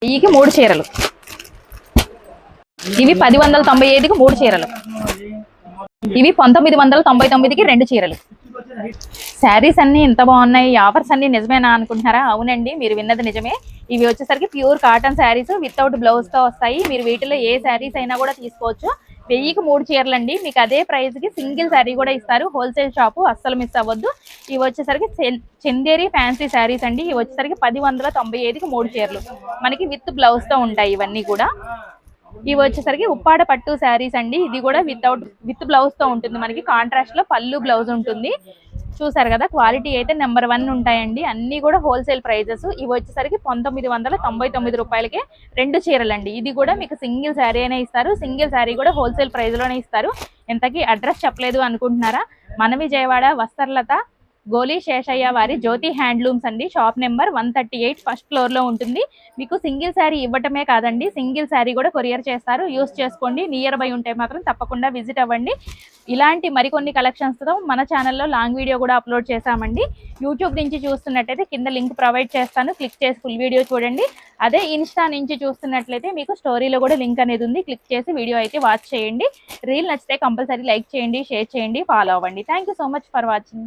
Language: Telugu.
1000కి 3 చీరలు. ఇవి 1095కి 3 చీరలు. ఇవి 1999కి 2 చీరలు. శారీస్ అన్ని ఎంత బాగున్నాయి, ఆఫర్స్ అన్ని నిజమేనా అనుకుంటున్నారా? అవునండి, మీరు విన్నది నిజమే. ఇవి వచ్చేసరికి pure cotton saris without blouse తో వస్తాయి. మీరు వీటిలో ఏ శారీస్ అయినా కూడా తీసుకోవచ్చు. 1000కి 3 చీరలు అండి. మీకు అదే ప్రైస్ కి సింగిల్ శారీ కూడా ఇస్తారు. హోల్సేల్ షాపు, అస్సలు మిస్ అవ్వద్దు. ఇవి వచ్చేసరికి చందేరి ఫ్యాన్సీ శారీస్ అండి. ఇవి వచ్చేసరికి 1095కి 3 చీరలు మనకి విత్ బ్లౌజ్ తో ఉంటాయి ఇవన్నీ కూడా. ఇవి వచ్చేసరికి ఉప్పాడ పట్టు శారీస్ అండి. ఇది కూడా విత్ బ్లౌజ్ తో ఉంటుంది. మనకి కాంట్రాస్ట్ లో పళ్ళు బ్లౌజ్ ఉంటుంది. చూసారు కదా, క్వాలిటీ అయితే నెంబర్ 1 ఉంటాయండి. అన్ని కూడా హోల్సేల్ ప్రైజెస్. ఇవి వచ్చేసరికి 1999 రూపాయలకే 2 చీరలండి. ఇది కూడా మీకు సింగిల్ శారీ అయినా ఇస్తారు. సింగిల్ శారీ కూడా హోల్సేల్ ప్రైస్ లోనే ఇస్తారు. ఇంతకీ అడ్రస్ చెప్పలేదు అనుకుంటున్నారా? మన విజయవాడ వస్త్రలత గోలీ శేషయ్య వారి జ్యోతి హ్యాండ్లూమ్స్ అండి. షాప్ నెంబర్ 138 ఫస్ట్ ఫ్లోర్ లో ఉంటుంది. మీకు సింగిల్ శారీ ఇవ్వటమే కాదండి, సింగిల్ శారీ కూడా కొరియర్ చేస్తారు. యూస్ చేసుకోండి. నియర్ బై ఉంటే మాత్రం తప్పకుండా విజిట్ అవ్వండి. ఇలాంటి మరికొన్ని కలెక్షన్స్తో మన ఛానల్లో లాంగ్ వీడియో కూడా అప్లోడ్ చేశామండి. యూట్యూబ్ నుంచి చూస్తున్నట్టయితే కింద లింక్ ప్రొవైడ్ చేస్తాను, క్లిక్ చేసి ఫుల్ వీడియో చూడండి. అదే ఇన్స్టా నుంచి చూస్తున్నట్లయితే మీకు స్టోరీలో కూడా లింక్ అనేది ఉంది, క్లిక్ చేసి వీడియో అయితే వాచ్ చేయండి. రీల్ నచ్చితే కంపల్సరీ లైక్ చేయండి, షేర్ చేయండి, ఫాలో అవ్వండి. Thank you so much for watching.